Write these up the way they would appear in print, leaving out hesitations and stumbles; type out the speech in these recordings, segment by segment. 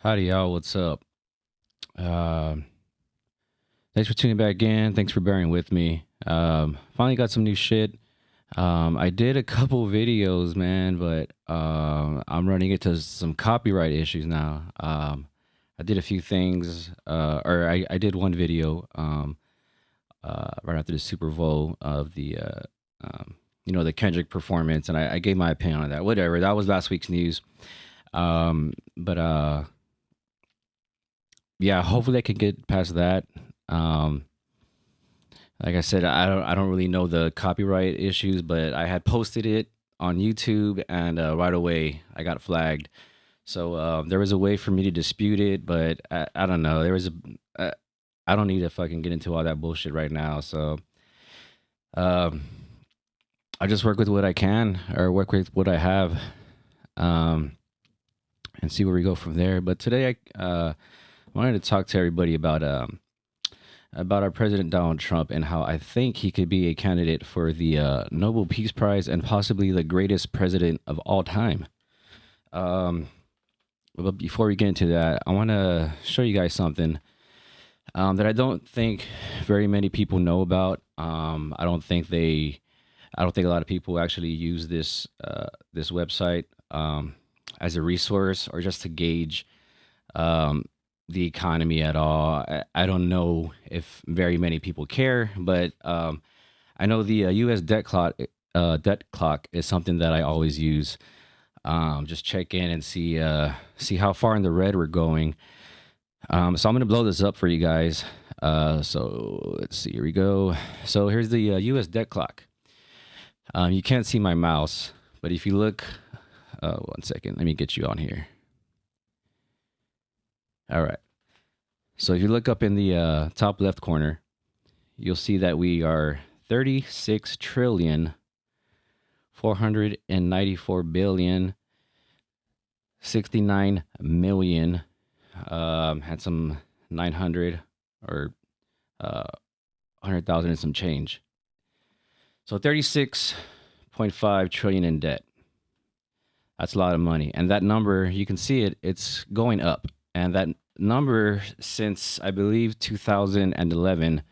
Howdy, y'all. What's up? Uh, Thanks for tuning back in. Thanks for bearing with me. Finally got some new shit. I did a couple videos, man, but I'm running into some copyright issues now. I did a few things, or I did one video right after the Super Bowl of the Kendrick performance, and I gave my opinion on that. Whatever. That was last week's news. But yeah, hopefully I can get past that. Um, like I said, I don't really know the copyright issues, but I had posted it on YouTube, and right away I got flagged. So there was a way for me to dispute it, but I don't know. Uh, I don't need to fucking get into all that bullshit right now. So um, I just work with what I can, or work with what I have, um, and see where we go from there. But today I wanted to talk to everybody about our president Donald Trump and how I think he could be a candidate for the Nobel Peace Prize and possibly the greatest president of all time. Um, but before we get into that, I want to show you guys something that I don't think very many people know about. I don't think a lot of people actually use this website as a resource or just to gauge um, the economy at all. I don't know if very many people care, but I know the U.S. debt clock is something that I always use. Just check in and see how far in the red we're going. So I'm gonna blow this up for you guys. So let's see. Here we go. So here's the U.S. debt clock. You can't see my mouse, but if you look, one second, let me get you on here. All right. So if you look up in the top left corner, you'll see that we are 36 trillion 494 billion 69 million. Had some 900 or 100,000 and some change. So 36.5 trillion in debt. That's a lot of money. And that number, you can see it's going up. And that number since I believe 2011,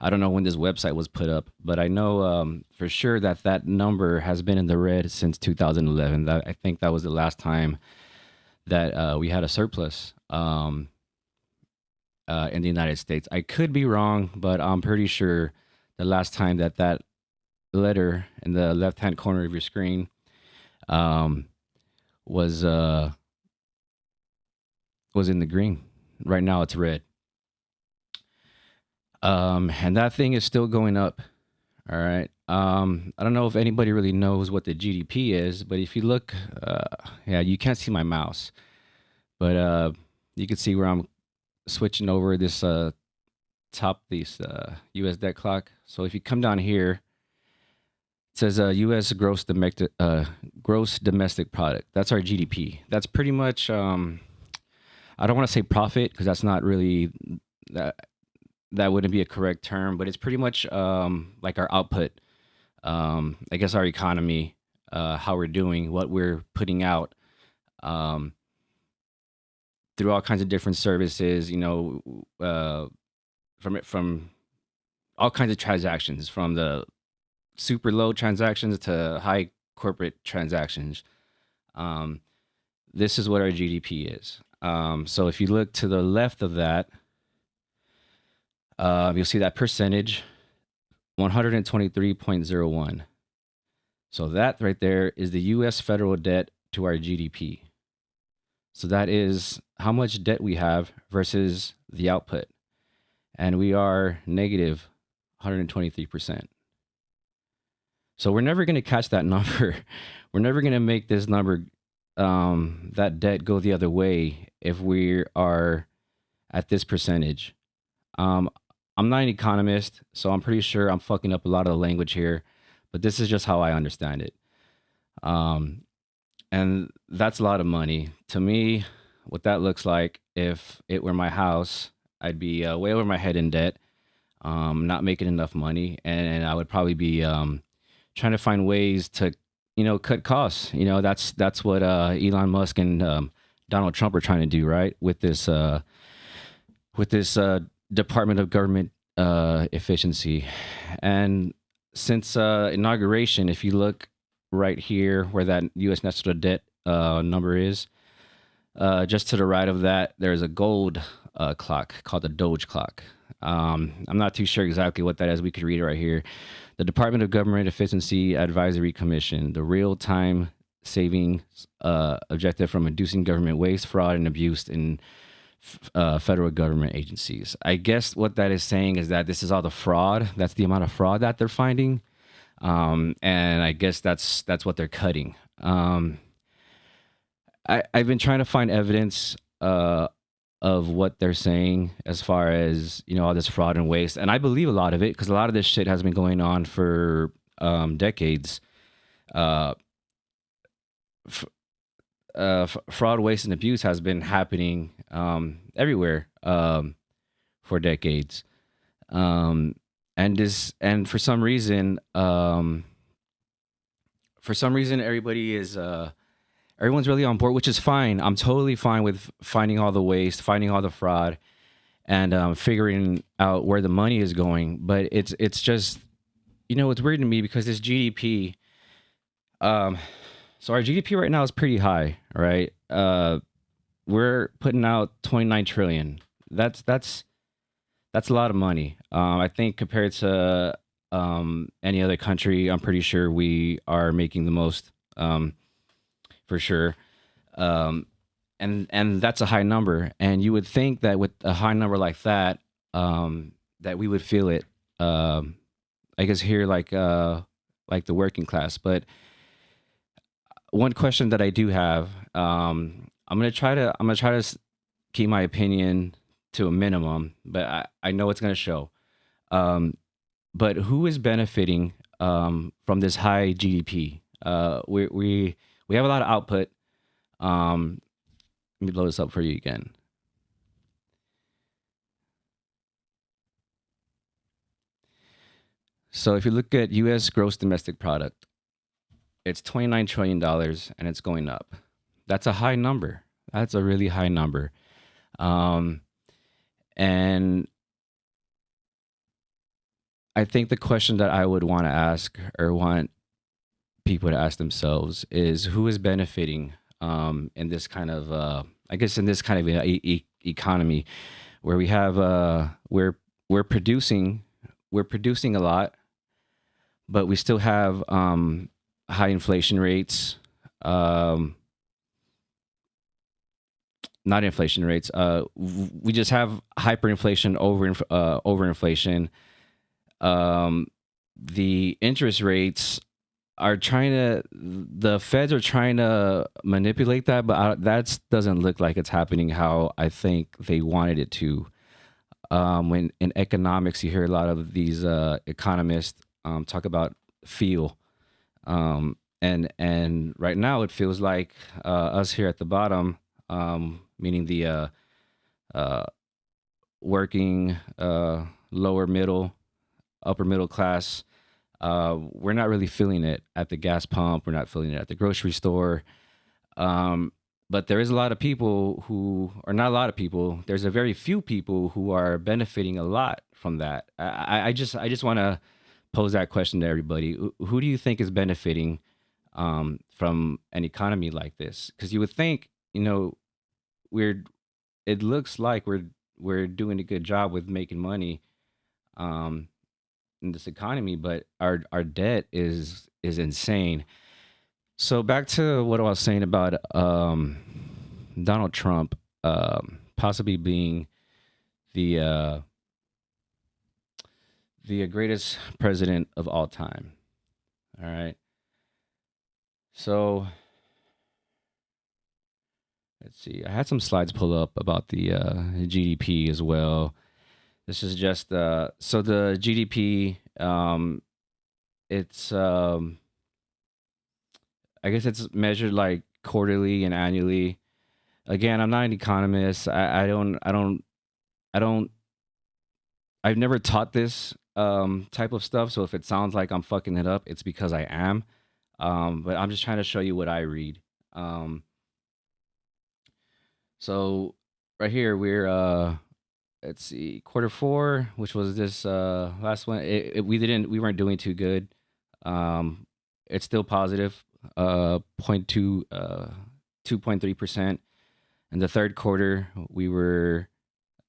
I don't know when this website was put up, but I know for sure that that number has been in the red since 2011. I think that was the last time that we had a surplus in the United States. I could be wrong, but I'm pretty sure the last time that letter in the left-hand corner of your screen um, was in the green. Right now it's red. And that thing is still going up. All right. I don't know if anybody really knows what the GDP is, but if you look, yeah, you can't see my mouse, but you can see where I'm switching over this this U.S. debt clock. So if you come down here, it says U.S. gross domestic product. That's our GDP. That's pretty much. I don't want to say profit because that's not really that. That wouldn't be a correct term, but it's pretty much like our output. I guess our economy, how we're doing, what we're putting out um, through all kinds of different services. From all kinds of transactions, from the super low transactions to high corporate transactions. Um, this is what our GDP is. So if you look to the left of that, you'll see that percentage, 123.01. So that right there is the U.S. federal debt to our GDP. So that is how much debt we have versus the output. And we are negative 123%. So we're never going to catch that number. We're never going to make this number, that debt go the other way if we are at this percentage. I'm not an economist, so I'm pretty sure I'm fucking up a lot of the language here, but this is just how I understand it. And that's a lot of money. To me, what that looks like, if it were my house, I'd be way over my head in debt, not making enough money, and I would probably be trying to find ways to, cut costs. That's what Elon Musk and Donald Trump are trying to do, right? With this Department of Government efficiency. And since inauguration, if you look right here where that U.S. national debt number is, just to the right of that, there's a gold clock called the Doge clock. I'm not too sure exactly what that is. We could read it right here. The Department of Government Efficiency Advisory Commission, the real time saving objective from reducing government waste, fraud, and abuse in federal government agencies. I guess what that is saying is that this is all the fraud. That's the amount of fraud that they're finding, and I guess that's what they're cutting. I've been trying to find evidence of what they're saying as far as all this fraud and waste, and I believe a lot of it because a lot of this shit has been going on for decades. Uh, Fraud, waste, and abuse has been happening everywhere for decades, um, and for some reason, everyone's really on board, which is fine. I'm totally fine with finding all the waste, finding all the fraud, and figuring out where the money is going. But it's just it's weird to me because this GDP. Um, so our GDP right now is pretty high, right? We're putting out 29 trillion. That's a lot of money. I think compared to any other country, I'm pretty sure we are making the most, for sure. Um, and that's a high number. And you would think that with a high number like that, that we would feel it. I guess here, like the working class. But one question that I do have, I'm gonna try to keep my opinion to a minimum, but I know it's gonna show. Um, but who is benefiting from this high GDP? We have a lot of output. Um, Let me blow this up for you again. So if you look at U.S. gross domestic product, it's $29 trillion and it's going up. That's a high number. That's a really high number. Um, and I think the question that I would want to ask or want people to ask themselves is who is benefiting in this kind of, I guess, in this kind of economy where we're producing a lot, but we still have high inflation rates. Um, Not inflation rates. We just have hyperinflation, overinflation. Um, the interest rates are trying to, the feds are trying to manipulate that, but that doesn't look like it's happening how I think they wanted it to. When in economics, you hear a lot of these economists talk about feel, and right now it feels like us here at the bottom, meaning the uh, working, lower middle, upper middle class. We're not really feeling it at the gas pump. We're not feeling it at the grocery store. Um, but there is a lot of people who, or not a lot of people. There's a very few people who are benefiting a lot from that. I just want to pose that question to everybody. Who do you think is benefiting from an economy like this? Because you would think, we're. It looks like we're doing a good job with making money um, in this economy, but our debt is insane. So back to what I was saying about Donald Trump possibly being the uh, the greatest president of all time. All right. So let's see. I had some slides pull up about the GDP as well. This is just so the GDP. It's I guess it's measured like quarterly and annually. Again, I'm not an economist. I don't. I've never taught this type of stuff. So if it sounds like I'm fucking it up, it's because I am. But I'm just trying to show you what I read. Um, So right here we're let's see, quarter four, which was this last one. We weren't doing too good. Um, it's still positive, point 0.2, 2.3%. In the third quarter, we were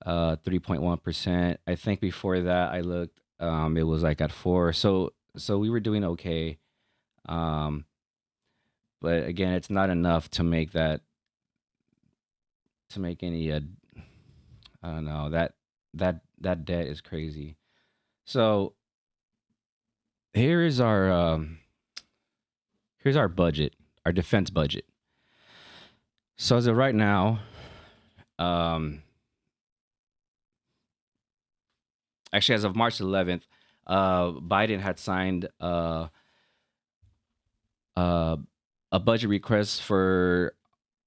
3.1%. I think before that, I looked, it was like at four. So we were doing okay. Um, but again, it's not enough to make that to make any. I don't know that debt is crazy. So here is our here's our budget, our defense budget. So as of right now, um, actually as of March 11th, Biden had signed uh, a budget request for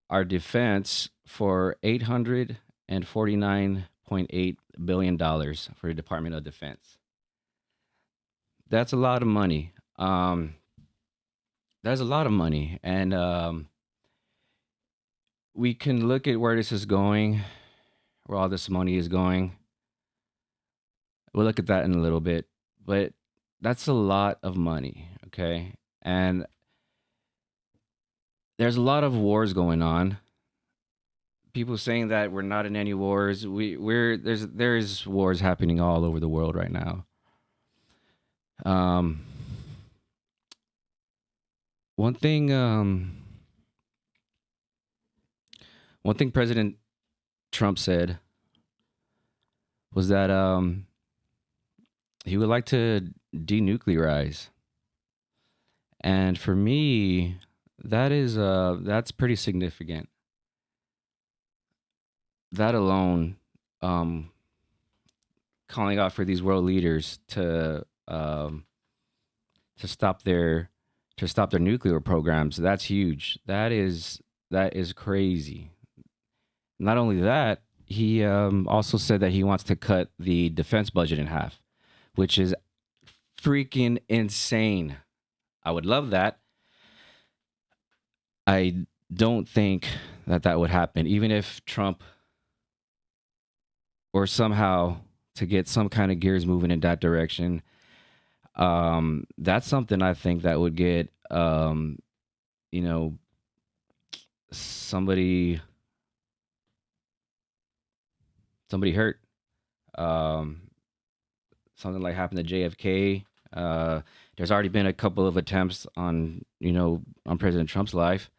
our defense for $849.8 billion for the Department of Defense. That's a lot of money. That's a lot of money, and we can look at where this is going, where all this money is going. We'll look at that in a little bit, but that's a lot of money, okay? And there's a lot of wars going on. People saying that we're not in any wars. We're there's wars happening all over the world right now. Um, one thing one thing President Trump said was that he would like to denuclearize. And for me, that's pretty significant. That alone, um, calling out for these world leaders to stop their to stop their nuclear programs, that's huge. That is crazy. Not only that, he also said that he wants to cut the defense budget in half, which is freaking insane. I would love that. I don't think that that would happen, even if Trump or somehow to get some kind of gears moving in that direction. That's something I think that would get you know somebody somebody hurt. Um, Something like happened to JFK. There's already been a couple of attempts on on President Trump's life.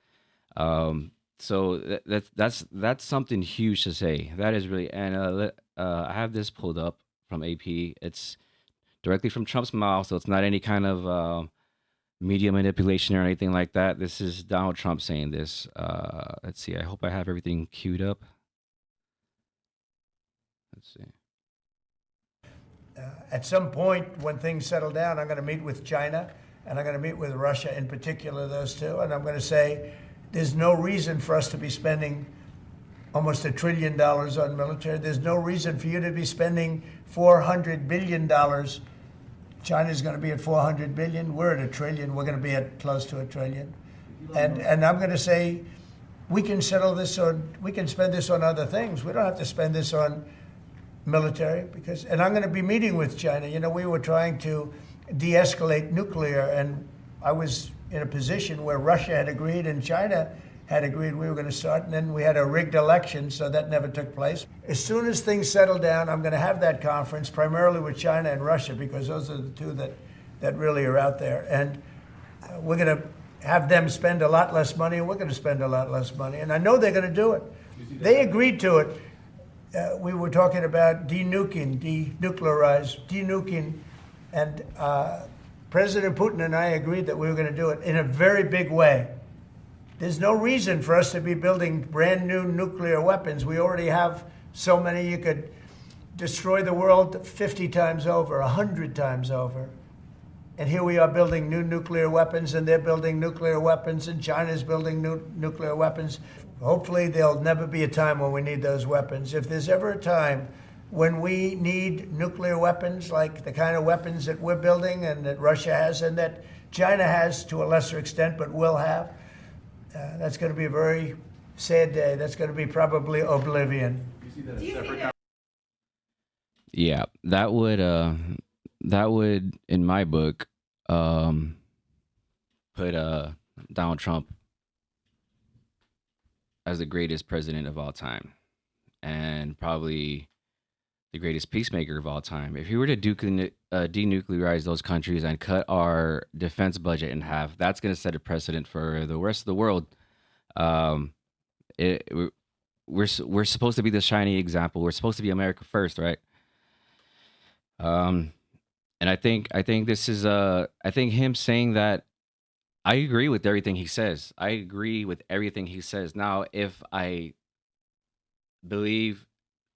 So that's something huge to say. That is really, and I have this pulled up from AP. It's directly from Trump's mouth, so it's not any kind of media manipulation or anything like that. This is Donald Trump saying this. Let's see. I hope I have everything queued up. Let's see. At some point, when things settle down, I'm going to meet with China and I'm going to meet with Russia, in particular, those two. And I'm going to say there's no reason for us to be spending almost $1 trillion on military. There's no reason for you to be spending $400 billion. China's going to be at 400 billion. We're at $1 trillion. We're going to be at close to $1 trillion. And I'm going to say we can settle this on, we can spend this on other things. We don't have to spend this on military, because, and I'm going to be meeting with China. You know, we were trying to de-escalate nuclear, and I was in a position where Russia had agreed and China had agreed we were going to start, and then we had a rigged election, so that never took place. As soon as things settle down, I'm going to have that conference, primarily with China and Russia, because those are the two that really are out there. And we're going to have them spend a lot less money, and we're going to spend a lot less money. And I know they're going to do it. They agreed to it. We were talking about denuking, denuking, and President Putin and I agreed that we were going to do it in a very big way. There's no reason for us to be building brand new nuclear weapons. We already have so many. You could destroy the world 50 times over, 100 times over. And here we are building new nuclear weapons, and they're building nuclear weapons, and China's building new nuclear weapons. Hopefully there'll never be a time when we need those weapons. If there's ever a time when we need nuclear weapons, like the kind of weapons that we're building and that Russia has and that China has to a lesser extent but will have, that's going to be a very Sad day. That's going to be probably oblivion. Yeah, that would in my book um put Donald Trump as the greatest president of all time, and probably the greatest peacemaker of all time. If he were to denuclearize those countries and cut our defense budget in half, that's going to set a precedent for the rest of the world. Um, it, we're supposed to be the shining example. We're supposed to be America first, right? Um, and I think this is I think him saying that, I agree with everything he says. I agree with everything he says. Now, if I believe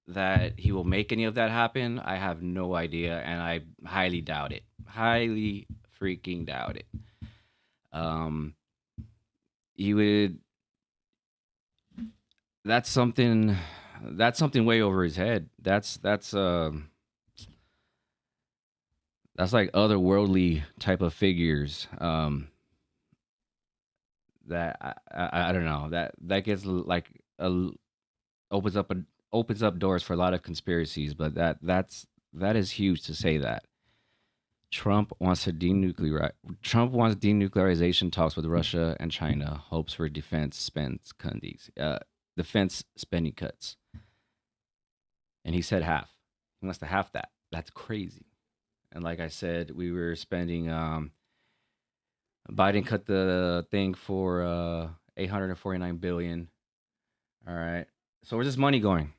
that he will make any of that happen, I have no idea, and I highly doubt it. Highly freaking doubt it. Um, he would. That's something. That's something way over his head. That's like otherworldly type of figures. That I don't know. That gets like a opens up a opens up doors for a lot of conspiracies, but that is huge to say that. Trump wants to denuclearize. Trump wants denuclearization talks with Russia and China. Hopes for defense spending cuts, and he said half. He wants to half that. That's crazy. And like I said, we were spending. Biden cut the thing for 849 billion. All right. So where's this money going?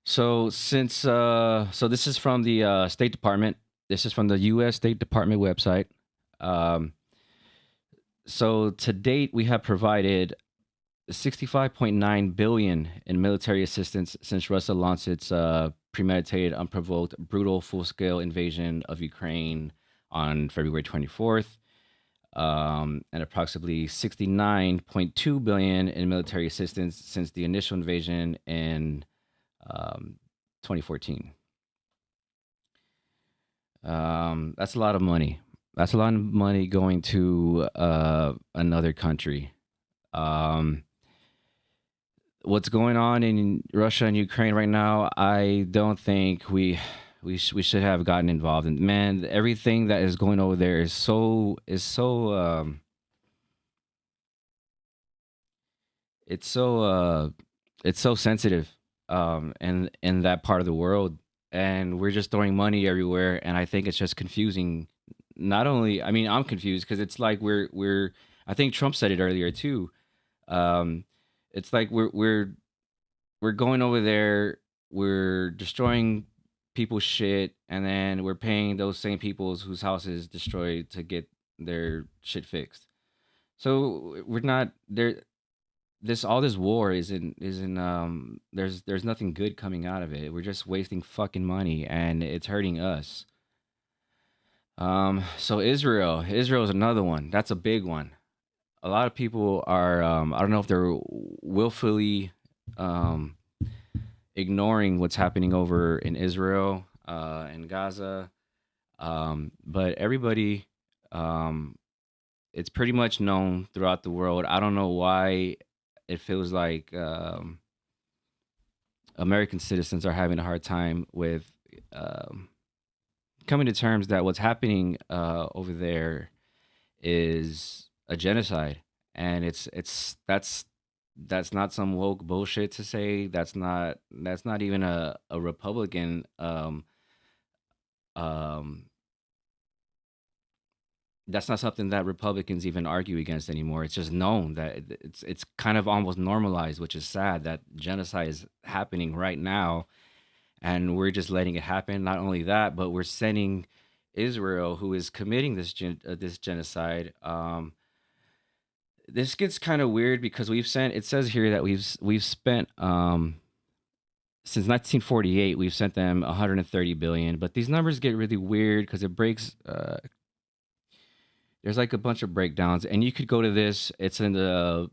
So this is from the State Department. This is from the U.S. State Department website. Um, so to date, we have provided 65.9 billion in military assistance since Russia launched its premeditated, unprovoked, brutal, full-scale invasion of Ukraine on February 24th. And approximately 69.2 billion in military assistance since the initial invasion in 2014. That's a lot of money. That's a lot of money going to another country. Um, what's going on in Russia and Ukraine right now? I don't think we should have gotten involved. And man, everything that is going over there it's so it's so sensitive in that part of the world, and we're just throwing money everywhere, and I think it's just confusing. Not only, I mean, I'm confused because it's like we're I think Trump said it earlier too. Um, it's like we're going over there, we're destroying people's shit, and then we're paying those same peoples whose house is destroyed to get their shit fixed. So we're not there. This all this war isn't there's nothing good coming out of it. We're just wasting fucking money, and it's hurting us. So Israel is another one. That's a big one. A lot of people are I don't know if they're willfully um ignoring what's happening over in Israel, in Gaza. But everybody, um, it's pretty much known throughout the world. I don't know why it feels like American citizens are having a hard time with um, coming to terms that what's happening over there is a genocide, and that's not some woke bullshit to say. That's not even a Republican um that's not something that Republicans even argue against anymore. It's just known that it's kind of almost normalized, which is sad that genocide is happening right now, and we're just letting it happen. Not only that, but we're sending Israel, who is committing this genocide. This gets kind of weird because we've sent. It says here that we've spent since 1948 we've sent them 130 billion, but these numbers get really weird because it breaks. There's like a bunch of breakdowns, and you could go to this. It's in the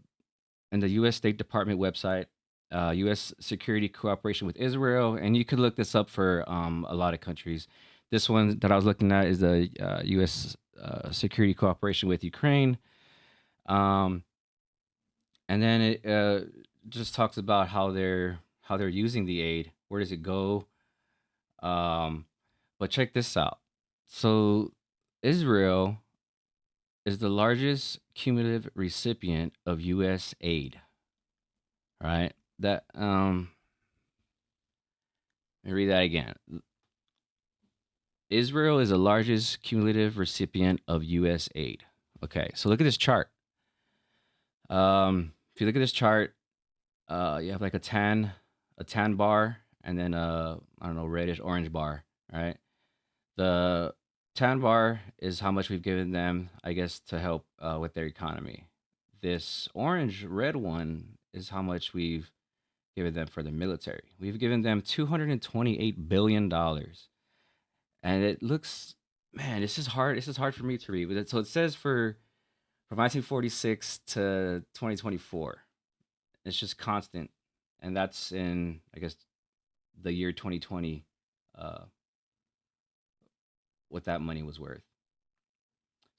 U.S. State Department website, U.S. Security Cooperation with Israel, and you could look this up for a lot of countries. This one that I was looking at is the U.S. Security Cooperation with Ukraine, um, and then it just talks about how they're using the aid. Where does it go? Um, but check this out. So Israel is the largest cumulative recipient of U.S. aid. Right? That Let me read that again. Israel is the largest cumulative recipient of U.S. aid. Okay, so look at this chart. If you look at this chart, you have like a tan bar, and then I don't know, reddish orange bar, right? The tan bar is how much we've given them, I guess, to help with their economy. This orange red one is how much we've given them for the military. We've given them $228 billion, and it looks, man, this is hard. This is hard for me to read. So it says from 1946 to 2024, it's just constant, and that's in, I guess, the year 2020, uh, what that money was worth.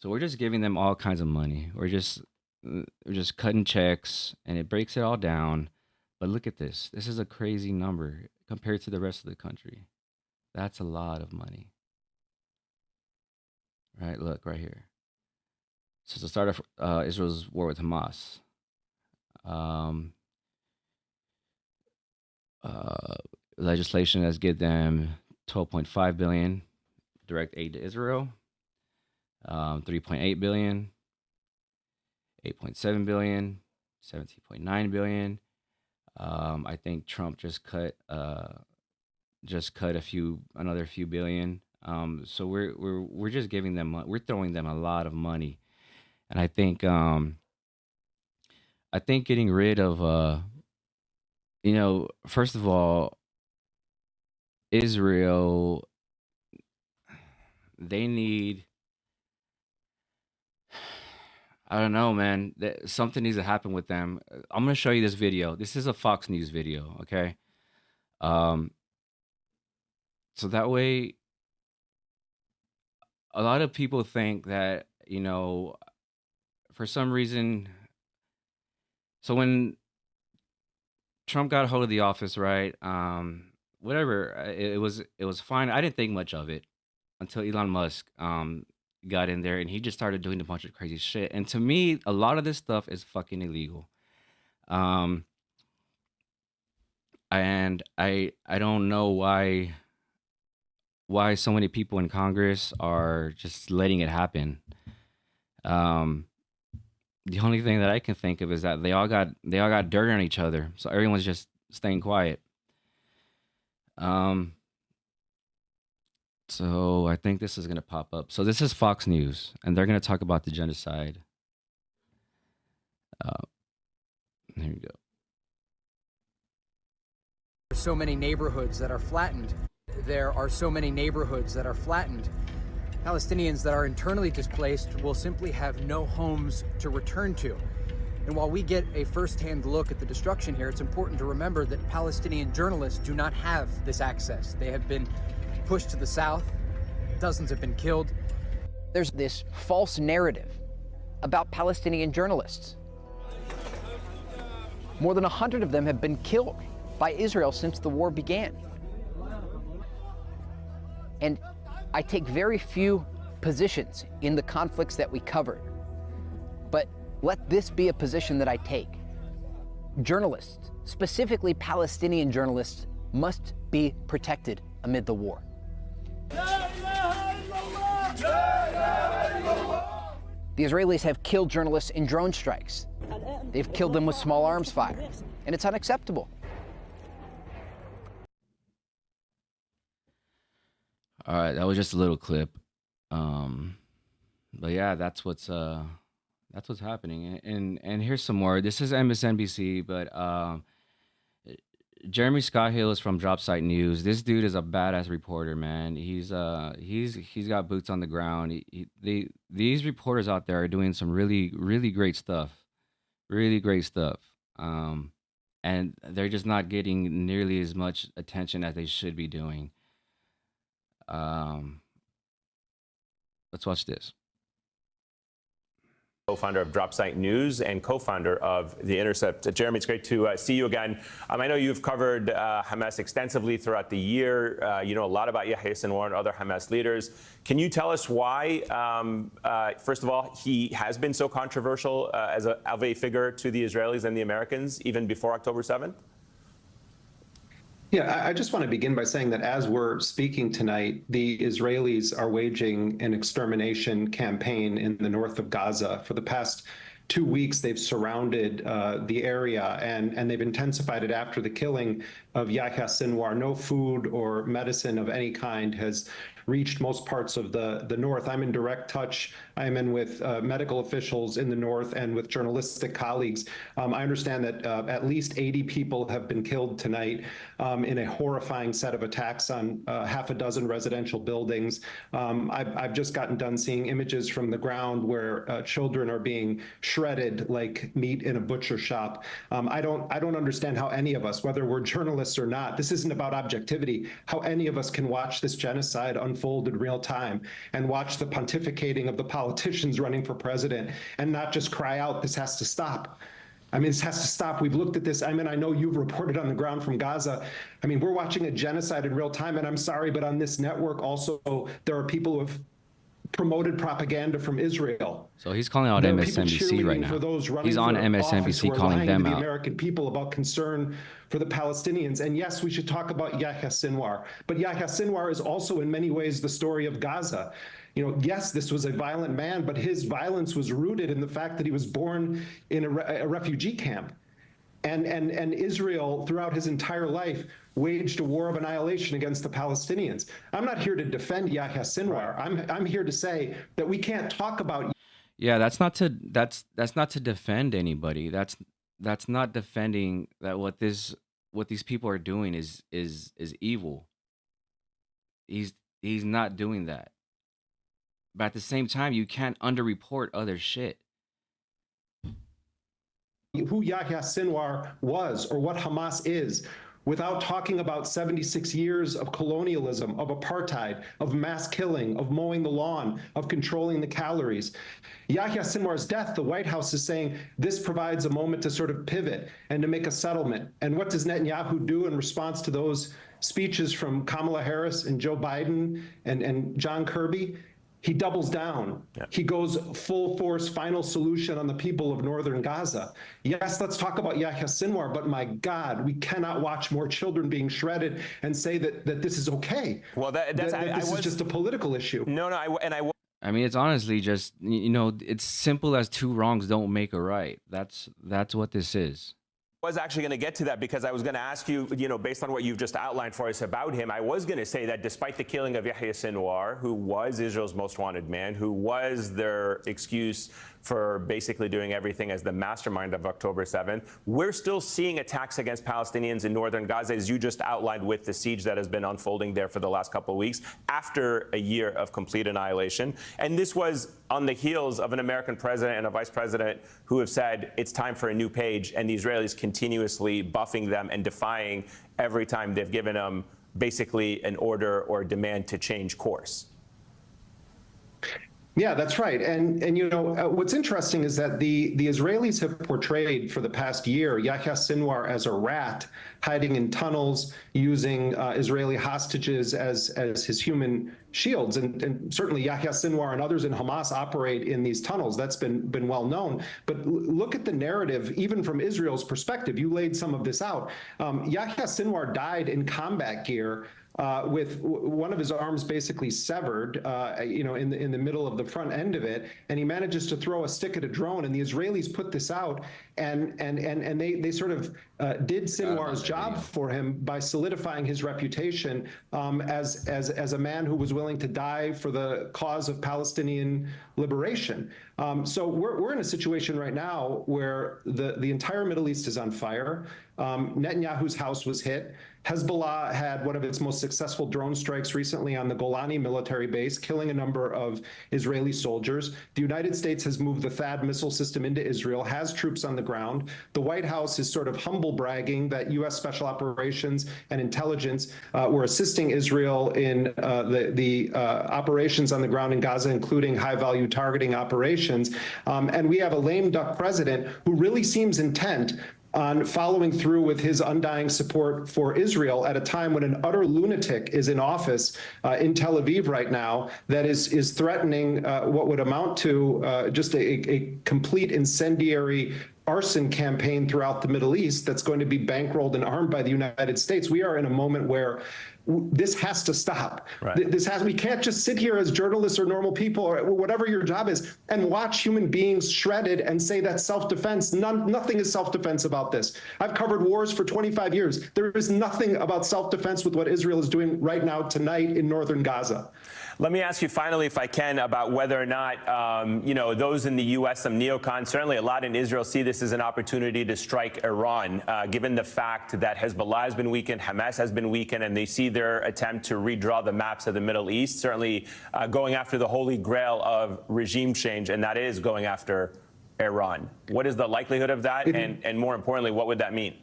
So we're just giving them all kinds of money. We're just cutting checks, and it breaks it all down. But look at this. This is a crazy number compared to the rest of the country. That's a lot of money, right? Look right here. Since the start of Israel's war with Hamas, um, uh, legislation has given them 12.5 billion direct aid to Israel, 3.8 billion, 8.7 billion, 17.9 billion. I think Trump just cut another few billion. So we're just giving them we're throwing them a lot of money, and I think getting rid of first of all, Israel, they need, I don't know, man. Something needs to happen with them. I'm gonna show you this video. This is a Fox News video, okay? Um, so that way, a lot of people think that, for some reason, so when Trump got a hold of the office, right? Whatever, it was fine. I didn't think much of it until Elon Musk got in there, and he just started doing a bunch of crazy shit. And to me, a lot of this stuff is fucking illegal. Um, and I don't know why so many people in Congress are just letting it happen. Um, the only thing that I can think of is that they all got dirt on each other, so everyone's just staying quiet. Um, so I think this is gonna pop up. So this is Fox News, and they're gonna talk about the genocide. Uh, Here you go. So many neighborhoods that are flattened. There are so many neighborhoods that are flattened. Palestinians that are internally displaced will simply have no homes to return to. And while we get a first-hand look at the destruction here, it's important to remember that Palestinian journalists do not have this access. They have been pushed to the south. Dozens have been killed. There's this false narrative about Palestinian journalists. More than 100 of them have been killed by Israel since the war began. And I take very few positions in the conflicts that we cover, but let this be a position that I take. Journalists, specifically Palestinian journalists, must be protected amid the war. The Israelis have killed journalists in drone strikes. They've killed them with small arms fire, and it's unacceptable. All right, that was just a little clip. Um, but yeah, that's what's happening. And here's some more. This is MSNBC, but Jeremy Scott Hill is from Dropsite News. This dude is a badass reporter, man. He's got boots on the ground. These reporters out there are doing some really really great stuff, really great stuff. Um, and they're just not getting nearly as much attention as they should be doing. Um, let's watch this. Co-founder of Dropsite News and co-founder of The Intercept. Jeremy, it's great to see you again. I know you've covered Hamas extensively throughout the year. You know a lot about Yahya Sinwar and other Hamas leaders. Can you tell us why, first of all, he has been so controversial as a figure to the Israelis and the Americans even before October 7th? Yeah, I just want to begin by saying that as we're speaking tonight, the Israelis are waging an extermination campaign in the north of Gaza. For the past 2 weeks, they've surrounded the area, and they've intensified it after the killing of Yahya Sinwar. No food or medicine of any kind has reached most parts of the north. I'm in direct touch. I am in with medical officials in the north and with journalistic colleagues. I understand that at least 80 people have been killed tonight in a horrifying set of attacks on half a dozen residential buildings. I've just gotten done seeing images from the ground where children are being shredded like meat in a butcher shop. I don't understand how any of us, whether we're journalists or not, this isn't about objectivity, how any of us can watch this genocide unfold in real time and watch the pontificating of the politicians running for president and not just cry out, this has to stop. I mean, this has to stop. We've looked at this. I mean, I know you've reported on the ground from Gaza. I mean, we're watching a genocide in real time, and I'm sorry, but on this network also, there are people who have promoted propaganda from Israel. So he's calling out MSNBC right now. He's on MSNBC calling them out. The American people about concern for the Palestinians. And yes, we should talk about Yahya Sinwar. But Yahya Sinwar is also in many ways the story of Gaza. You know, yes, this was a violent man, but his violence was rooted in the fact that he was born in a refugee camp. And Israel, throughout his entire life, waged a war of annihilation against the Palestinians. I'm not here to defend Yahya Sinwar. I'm here to say that we can't talk about. Yeah, that's not to defend anybody. That's not defending that what these people are doing is evil. He's not doing that. But at the same time, you can't underreport other shit. Who Yahya Sinwar was or what Hamas is without talking about 76 years of colonialism, of apartheid, of mass killing, of mowing the lawn, of controlling the calories. Yahya Sinwar's death, the White House is saying this provides a moment to sort of pivot and to make a settlement. And what does Netanyahu do in response to those speeches from Kamala Harris and Joe Biden and John Kirby? He doubles down. Yeah. He goes full force, final solution on the people of northern Gaza. Yes, let's talk about Yahya Sinwar, but my God, we cannot watch more children being shredded and say that this is okay. Well, this is just a political issue. No, I mean, it's honestly just, it's simple as two wrongs don't make a right. That's what this is. I was actually going to get to that because I was going to ask you, based on what you've just outlined for us about him, I was going to say that despite the killing of Yahya Sinwar, who was Israel's most wanted man, who was their excuse for basically doing everything as the mastermind of October 7th, we're still seeing attacks against Palestinians in northern Gaza, as you just outlined with the siege that has been unfolding there for the last couple of weeks after a year of complete annihilation. And this was on the heels of an American president and a vice president who have said it's time for a new page, and the Israelis continuously buffing them and defying every time they've given them basically an order or a demand to change course. Yeah, that's right. And what's interesting is that the Israelis have portrayed for the past year Yahya Sinwar as a rat hiding in tunnels, using Israeli hostages as his human shields. And certainly Yahya Sinwar and others in Hamas operate in these tunnels. That's been well known. But look at the narrative, even from Israel's perspective. You laid some of this out. Yahya Sinwar died in combat gear, with one of his arms basically severed, in the middle of the front end of it, and he manages to throw a stick at a drone. And the Israelis put this out, and they sort of did Sinwar's job for him by solidifying his reputation as a man who was willing to die for the cause of Palestinian liberation. So we're in a situation right now where the entire Middle East is on fire. Netanyahu's house was hit. Hezbollah had one of its most successful drone strikes recently on the Golani military base, killing a number of Israeli soldiers. The United States has moved the THAAD missile system into Israel, has troops on the the ground. The White House is sort of humble bragging that U.S. Special Operations and intelligence were assisting Israel in the operations on the ground in Gaza, including high-value targeting operations. And we have a lame duck president who really seems intent on following through with his undying support for Israel at a time when an utter lunatic is in office in Tel Aviv right now that is threatening what would amount to just a complete incendiary arson campaign throughout the Middle East that's going to be bankrolled and armed by the United States. We are in a moment where this has to stop. Right. We can't just sit here as journalists or normal people or whatever your job is and watch human beings shredded and say that's self-defense. Nothing is self-defense about this. I've covered wars for 25 years. There is nothing about self-defense with what Israel is doing right now tonight in northern Gaza. Let me ask you finally, if I can, about whether or not, those in the U.S., some neocons, certainly a lot in Israel, see this as an opportunity to strike Iran, given the fact that Hezbollah has been weakened, Hamas has been weakened, and they see their attempt to redraw the maps of the Middle East, certainly going after the holy grail of regime change, and that is going after Iran. What is the likelihood of that? And more importantly, what would that mean?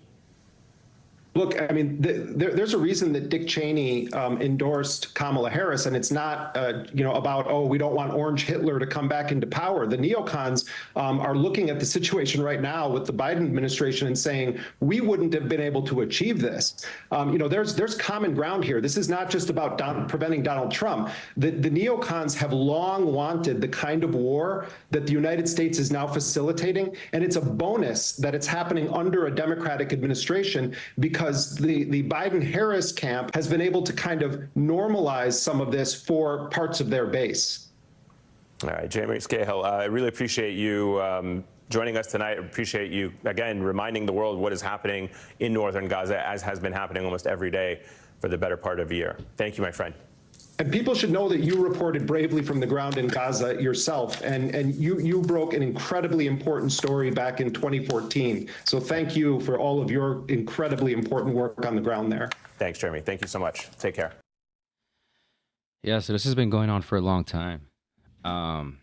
Look, I mean, there's a reason that Dick Cheney endorsed Kamala Harris, and it's not, about, oh, we don't want Orange Hitler to come back into power. The neocons are looking at the situation right now with the Biden administration and saying, we wouldn't have been able to achieve this. There's common ground here. This is not just about preventing Donald Trump. The neocons have long wanted the kind of war that the United States is now facilitating, and it's a bonus that it's happening under a Democratic administration because the Biden-Harris camp has been able to kind of normalize some of this for parts of their base. All right, Jamie Scahill, I really appreciate you joining us tonight. I appreciate you, again, reminding the world what is happening in northern Gaza, as has been happening almost every day for the better part of a year. Thank you, my friend. And people should know that you reported bravely from the ground in Gaza yourself, and you broke an incredibly important story back in 2014. So thank you for all of your incredibly important work on the ground there. Thanks, Jeremy. Thank you so much. Take care. Yeah, so this has been going on for a long time. So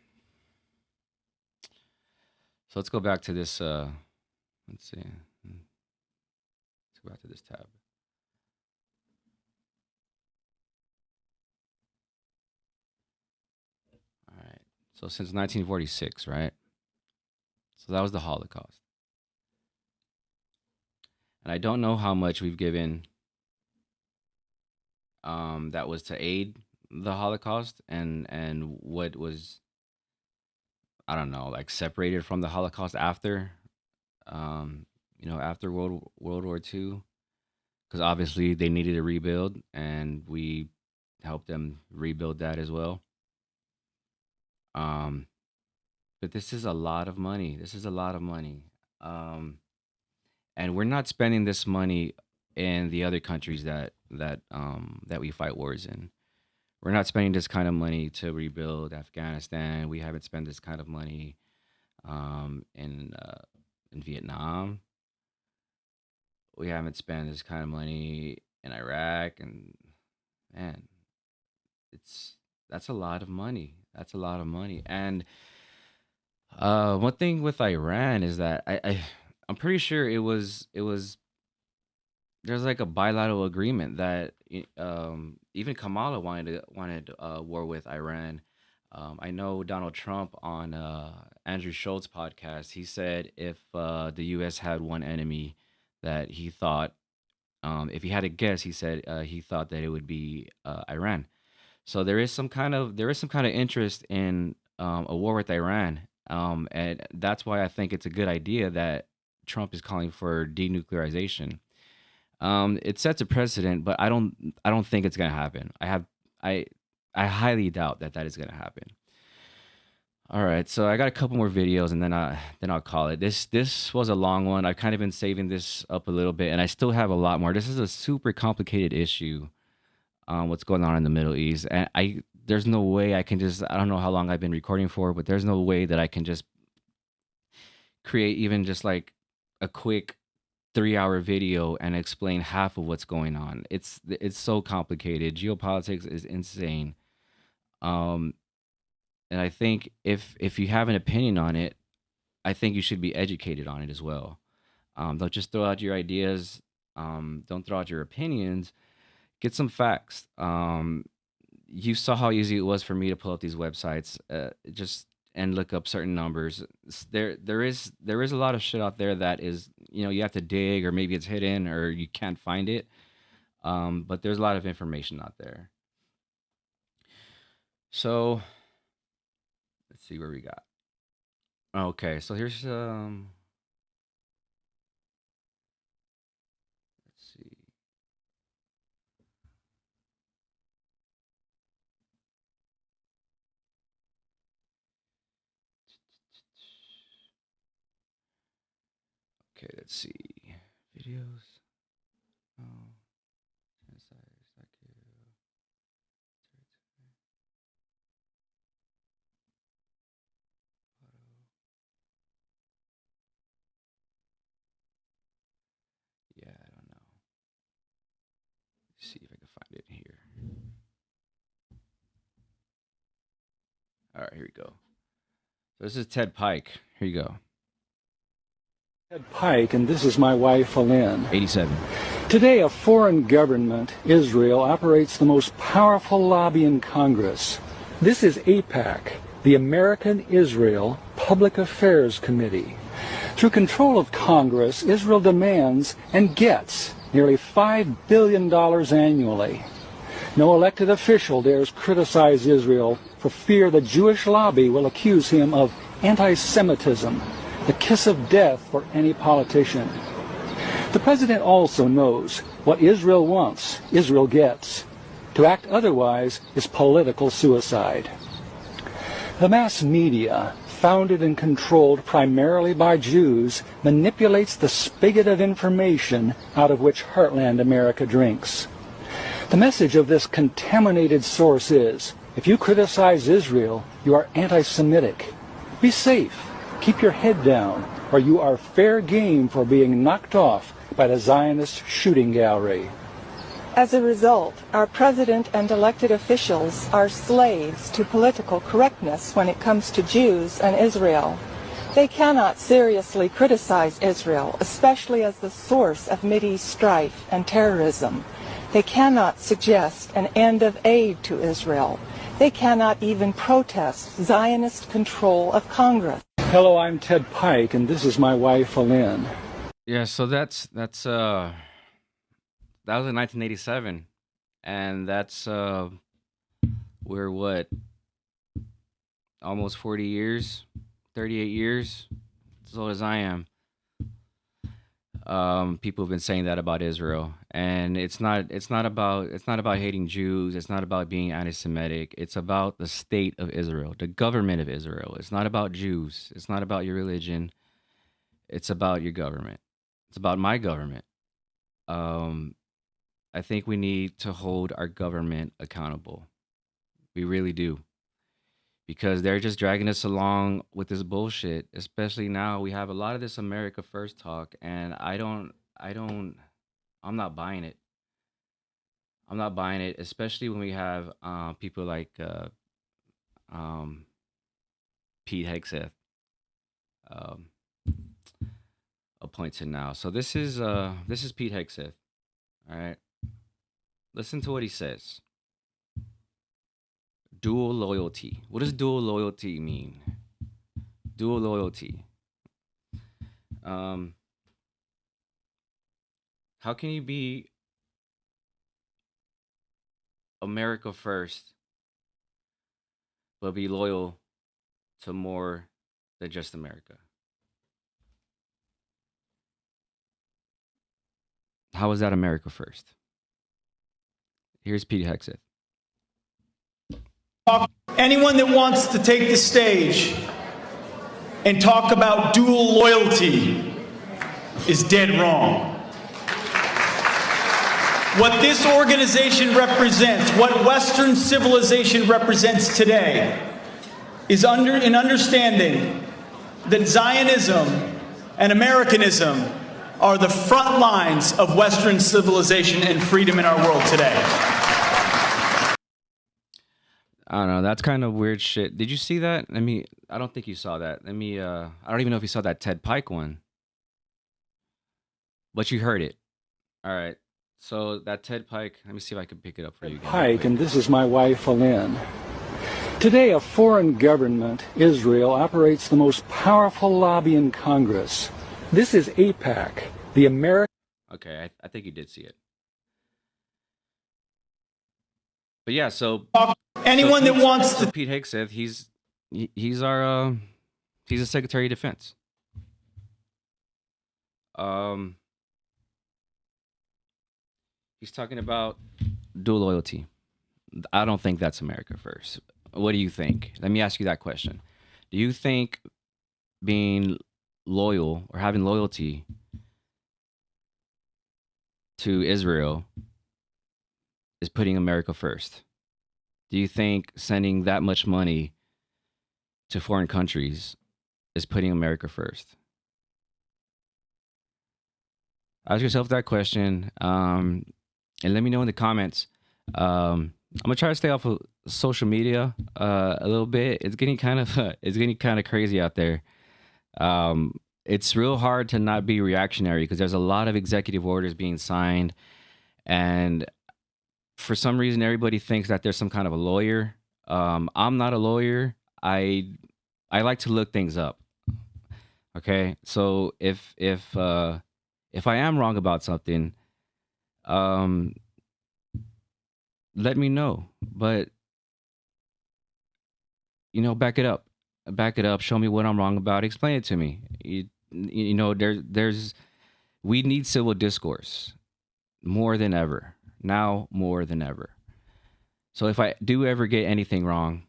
let's go back to this. Let's see. Let's go back to this tab. All right. So since 1946, right? So that was the Holocaust. And I don't know how much we've given that was to aid the Holocaust and what was, I don't know, like separated from the Holocaust after after World War II, because obviously they needed a rebuild and we helped them rebuild that as well. But this is a lot of money. This is a lot of money. And we're not spending this money in the other countries that we fight wars in. We're not spending this kind of money to rebuild Afghanistan. We haven't spent this kind of money in Vietnam. We haven't spent this kind of money in Iraq, and man, that's a lot of money. That's a lot of money. And one thing with Iran is that I'm pretty sure it was there's like a bilateral agreement that even Kamala wanted war with Iran. I know Donald Trump on Andrew Schultz's podcast, he said if the U.S. had one enemy that he thought, if he had to guess, he said he thought that it would be Iran. So there is some kind of interest in a war with Iran, and that's why I think it's a good idea that Trump is calling for denuclearization. It sets a precedent, but I don't think it's gonna happen. I highly doubt that is gonna happen. All right, so I got a couple more videos, and then I'll call it. This was a long one. I've kind of been saving this up a little bit, and I still have a lot more. This is a super complicated issue. What's going on in the Middle East, and there's no way I can just, I don't know how long I've been recording for, but there's no way that I can just create even just like a quick 3-hour video and explain half of what's going on. It's so complicated. Geopolitics is insane. And I think if you have an opinion on it, I think you should be educated on it as well. Don't just throw out your ideas. Don't throw out your opinions. Get some facts. You saw how easy it was for me to pull up these websites, just and look up certain numbers. There is a lot of shit out there that is, you have to dig, or maybe it's hidden, or you can't find it. But there's a lot of information out there. So let's see where we got. Okay, so here's let's see. Okay, let's see. Videos. Oh, genocide, thank you. Yeah, I don't know. Let's see if I can find it here. All right, here we go. So this is Ted Pike. Here you go. Ted Pike, and this is my wife, Lynn. 87. Today, a foreign government, Israel, operates the most powerful lobby in Congress. This is AIPAC, the American Israel Public Affairs Committee. Through control of Congress, Israel demands and gets nearly $5 billion annually. No elected official dares criticize Israel for fear the Jewish lobby will accuse him of anti-Semitism, the kiss of death for any politician. The president also knows what Israel wants, Israel gets. To act otherwise is political suicide. The mass media, founded and controlled primarily by Jews, manipulates the spigot of information out of which heartland America drinks. The message of this contaminated source is, if you criticize Israel, you are anti-Semitic. Be safe. Keep your head down, or you are fair game for being knocked off by the Zionist shooting gallery. As a result, our president and elected officials are slaves to political correctness when it comes to Jews and Israel. They cannot seriously criticize Israel, especially as the source of Mideast strife and terrorism. They cannot suggest an end of aid to Israel. They cannot even protest Zionist control of Congress. Hello, I'm Ted Pike, and this is my wife, Lynn. Yeah, so that was in 1987, and that's we're what, almost 40 years, 38 years, as old as I am. People have been saying that about Israel, and it's not about hating Jews. It's not about being anti-Semitic. It's about the state of Israel, the government of Israel. It's not about Jews. It's not about your religion. It's about your government. It's about my government. I think we need to hold our government accountable. We really do. Because they're just dragging us along with this bullshit. Especially now, we have a lot of this America First talk, and I'm not buying it. I'm not buying it, especially when we have people like Pete Hegseth appointed now. So this is Pete Hegseth. All right. Listen to what he says. Dual loyalty. What does dual loyalty mean? Dual loyalty. How can you be America first, but be loyal to more than just America? How is that America first? Here's Pete Hegseth. Anyone that wants to take the stage and talk about dual loyalty is dead wrong. What this organization represents, what Western civilization represents today, is an understanding that Zionism and Americanism are the front lines of Western civilization and freedom in our world today. I don't know. That's kind of weird shit. Did you see that? I don't think you saw that. I don't even know if you saw that Ted Pike one, but you heard it. All right. So that Ted Pike, let me see if I can pick it up for you again. Pike, and this is my wife, Lynn. Today, a foreign government, Israel, operates the most powerful lobby in Congress. This is AIPAC, the American... Okay, I think you did see it. But yeah, so Anyone that wants to Pete Hegseth, he's our he's the Secretary of Defense. He's talking about dual loyalty. I don't think that's America first. What do you think? Let me ask you that question. Do you think being loyal or having loyalty to Israel is putting America first? Do you think sending that much money to foreign countries is putting America first? Ask yourself that question, and let me know in the comments. I'm gonna try to stay off of social media a little bit. It's getting kind of crazy out there. It's real hard to not be reactionary because there's a lot of executive orders being signed, and for some reason everybody thinks that there's some kind of a lawyer. I'm not a lawyer. I like to look things up. Okay, so if I am wrong about something, let me know. But back it up. Back it up. Show me what I'm wrong about. Explain it to me. We need civil discourse more than ever. Now more than ever. So if I do ever get anything wrong,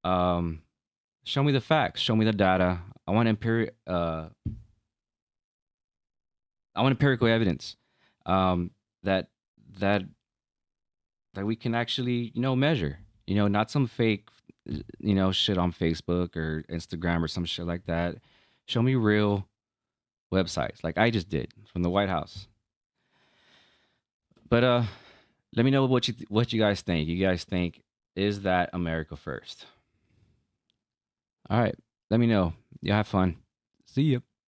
show me the facts. Show me the data. I want empirical evidence that we can actually measure. Not some fake shit on Facebook or Instagram or some shit like that. Show me real websites like I just did from the White House. But let me know what you guys think. You guys think, is that America first? All right, let me know. You have fun. See ya.